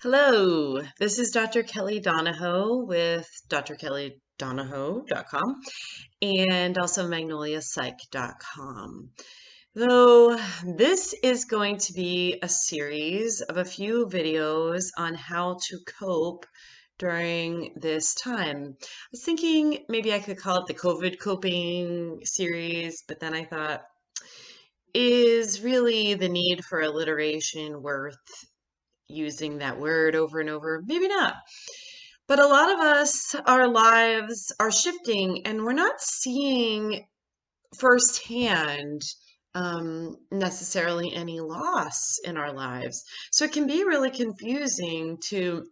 Hello, this is Dr. Kelly Donahoe with drkellydonahoe.com and also magnoliapsych.com. Though this is going to be a series of a few videos on how to cope during this time. I was thinking maybe I could call it the COVID coping series, but then I thought, is really the need for alliteration worth using that word over and over? Maybe not. But a lot of us, our lives are shifting and we're not seeing firsthand necessarily any loss in our lives. So it can be really confusing to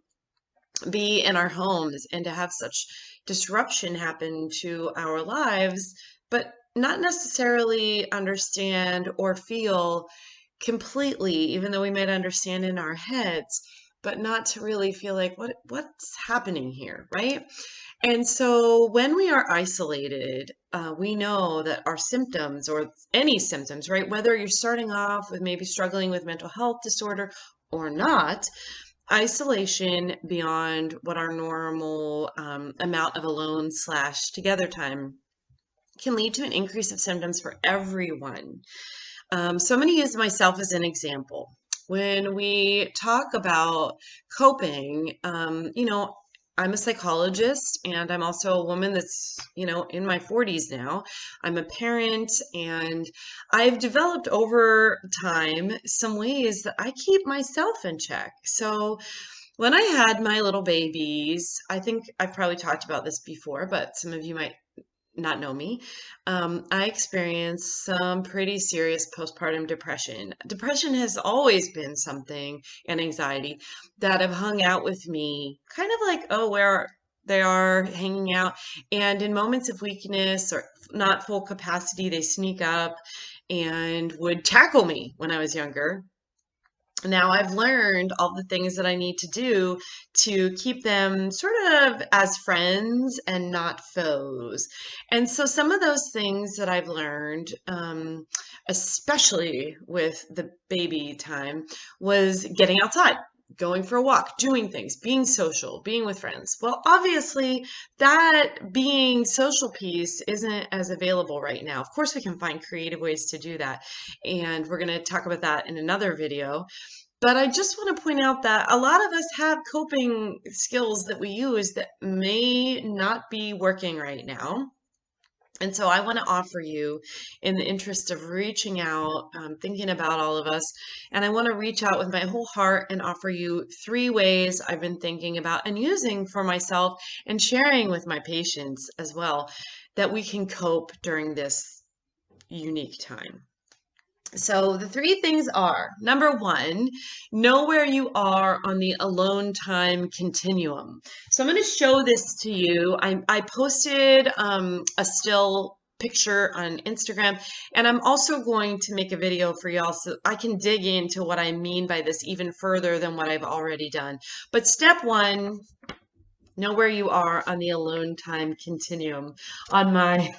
be in our homes and to have such disruption happen to our lives, but not necessarily understand or feel completely, even though we might understand in our heads, but not to really feel like what's happening here, right? And so when we are isolated, we know that our symptoms or any symptoms, right, whether you're starting off with maybe struggling with mental health disorder or not, isolation beyond what our normal amount of alone slash together time can lead to an increase of symptoms for everyone. So I'm going to use myself as an example. When we talk about coping, I'm a psychologist and I'm also a woman that's, in my 40s now. I'm a parent and I've developed over time some ways that I keep myself in check. So when I had my little babies, I think I've probably talked about this before, but some of you might not know me. I experienced some pretty serious postpartum depression. Depression has always been something, and anxiety, that have hung out with me, kind of like, oh, where they are hanging out. And in moments of weakness or not full capacity, they sneak up and would tackle me when I was younger. Now I've learned all the things that I need to do to keep them sort of as friends and not foes. And so some of those things that I've learned, especially with the baby time, was getting outside, going for a walk, doing things, being social, being with friends. Well, obviously, that being social piece isn't as available right now. Of course, we can find creative ways to do that. And we're going to talk about that in another video. But I just want to point out that a lot of us have coping skills that we use that may not be working right now. And so I want to offer you, in the interest of reaching out, thinking about all of us, and I want to reach out with my whole heart and offer you 3 ways I've been thinking about and using for myself and sharing with my patients as well, that we can cope during this unique time. So the 3 things are, number 1, know where you are on the alone time continuum. So I'm going to show this to you. I posted a still picture on Instagram, and I'm also going to make a video for y'all so I can dig into what I mean by this even further than what I've already done. But step 1, know where you are on the alone time continuum on my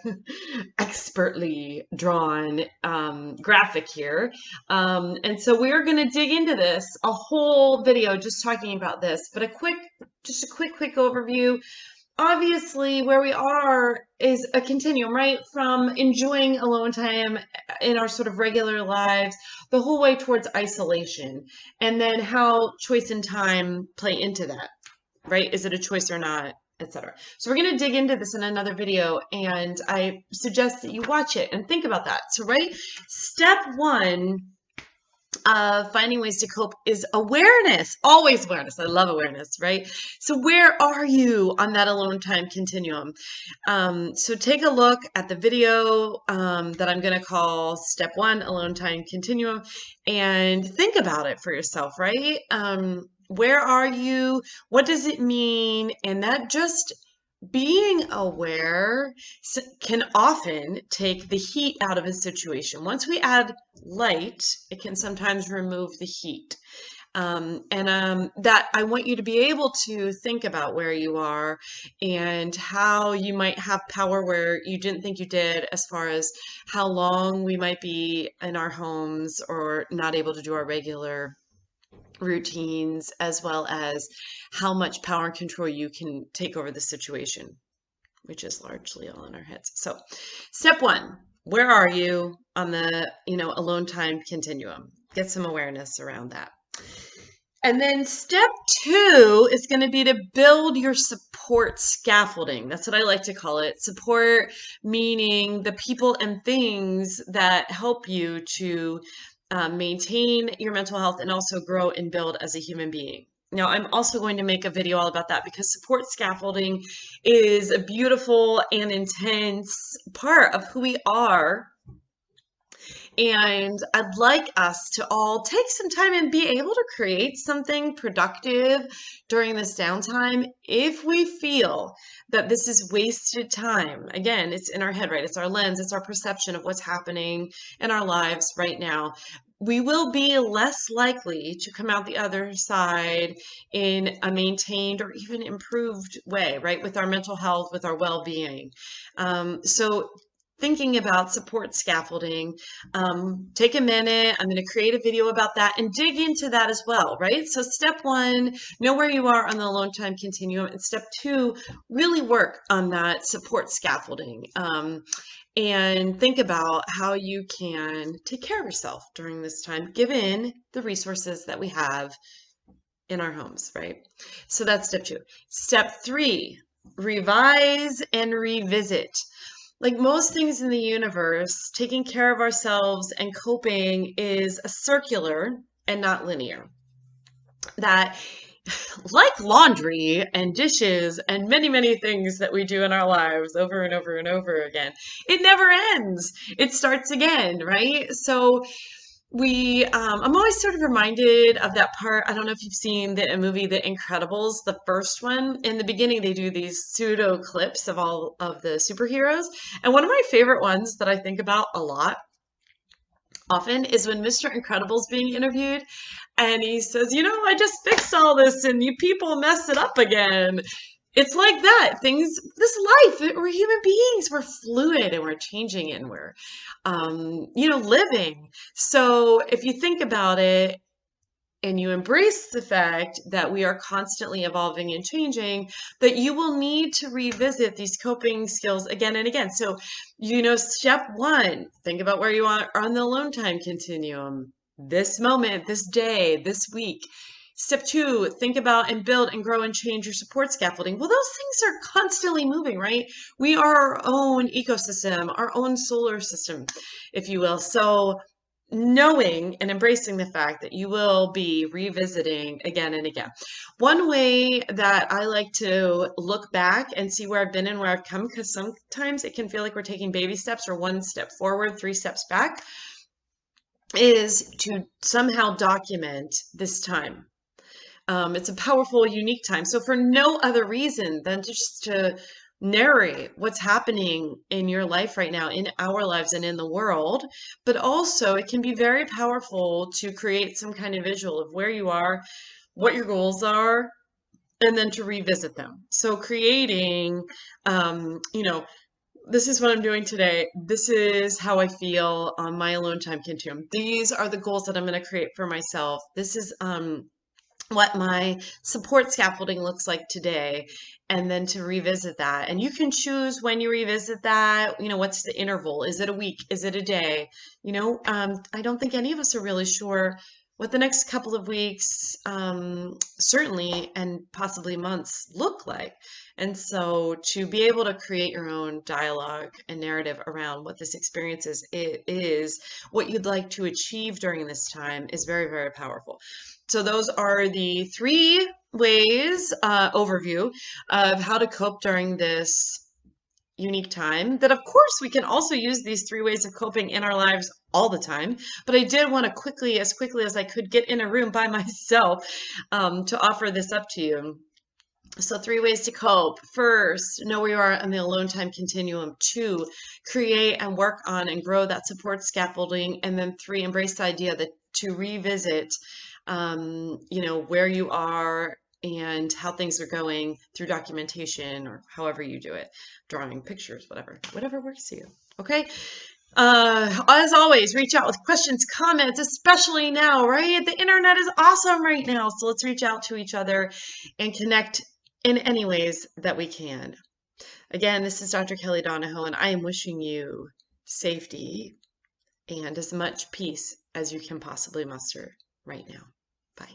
expertly drawn graphic here. And so we're going to dig into this, a whole video just talking about this, but just a quick overview. Obviously, where we are is a continuum, right? From enjoying alone time in our sort of regular lives, the whole way towards isolation, and then how choice and time play into that. Right? Is it a choice or not, etc. So we're going to dig into this in another video, and I suggest that you watch it and think about that. So, right, step 1 of finding ways to cope is awareness, always awareness. I love awareness, right? So where are you on that alone time continuum? So take a look at the video that I'm going to call step 1, alone time continuum, and think about it for yourself, right? Where are you? What does it mean? And that just being aware can often take the heat out of a situation. Once we add light, it can sometimes remove the heat. That I want you to be able to think about where you are and how you might have power where you didn't think you did, as far as how long we might be in our homes or not able to do our regular routines, as well as how much power and control you can take over the situation, which is largely all in our heads. So step one, where are you on the, alone time continuum? Get some awareness around that. And then step two is going to be to build your support scaffolding. That's what I like to call it. Support meaning the people and things that help you to maintain your mental health and also grow and build as a human being. Now, I'm also going to make a video all about that because support scaffolding is a beautiful and intense part of who we are. And I'd like us to all take some time and be able to create something productive during this downtime if we feel that this is wasted time. Again, it's in our head, right? It's our lens, it's our perception of what's happening in our lives right now. We will be less likely to come out the other side in a maintained or even improved way, right? With our mental health, with our well-being. So thinking about support scaffolding, take a minute. I'm going to create a video about that and dig into that as well, right? So step one, know where you are on the alone time continuum. And step two, really work on that support scaffolding. And think about how you can take care of yourself during this time, given the resources that we have in our homes, right? So that's step two. Step three, revise and revisit. Like most things in the universe, taking care of ourselves and coping is a circular and not linear. That, like laundry and dishes and many, many things that we do in our lives over and over and over again, it never ends. It starts again, right? So I'm always sort of reminded of that part. I don't know if you've seen the movie The Incredibles, the first one. In the beginning, they do these pseudo clips of all of the superheroes. And one of my favorite ones that I think about a lot often is when Mr. Incredible's being interviewed and he says, I just fixed all this and you people mess it up again. It's like that. This life, we're human beings. We're fluid and we're changing and we're, living. So if you think about it and you embrace the fact that we are constantly evolving and changing, that you will need to revisit these coping skills again and again. So, step one, think about where you are on the alone time continuum, this moment, this day, this week. Step two, think about and build and grow and change your support scaffolding. Well, those things are constantly moving, right? We are our own ecosystem, our own solar system, if you will. So knowing and embracing the fact that you will be revisiting again and again. One way that I like to look back and see where I've been and where I've come, because sometimes it can feel like we're taking baby steps or one step forward, 3 steps back, is to somehow document this time. It's a powerful, unique time. So for no other reason than to narrate what's happening in your life right now, in our lives and in the world, but also it can be very powerful to create some kind of visual of where you are, what your goals are, and then to revisit them. So creating, this is what I'm doing today. This is how I feel on my alone time continuum. These are the goals that I'm going to create for myself. This is, what my support scaffolding looks like today, and then to revisit that. And you can choose when you revisit that, what's the interval? Is it a week? Is it a day? I don't think any of us are really sure what the next couple of weeks, certainly, and possibly months look like. And so to be able to create your own dialogue and narrative around what this experience is what you'd like to achieve during this time is very, very powerful. So those are the 3 ways, overview of how to cope during this unique time. That, of course, we can also use these 3 ways of coping in our lives all the time. But I did want to as quickly as I could, get in a room by myself to offer this up to you. So 3 ways to cope. First, know where you are on the alone time continuum. 2, create and work on and grow that support scaffolding. And then 3, embrace the idea that to revisit where you are and how things are going through documentation or however you do it, drawing pictures, whatever works for you. Okay. As always, reach out with questions, comments, especially now, right? The internet is awesome right now. So let's reach out to each other and connect in any ways that we can. Again, this is Dr. Kelly Donahoe, and I am wishing you safety and as much peace as you can possibly muster right now. Bye.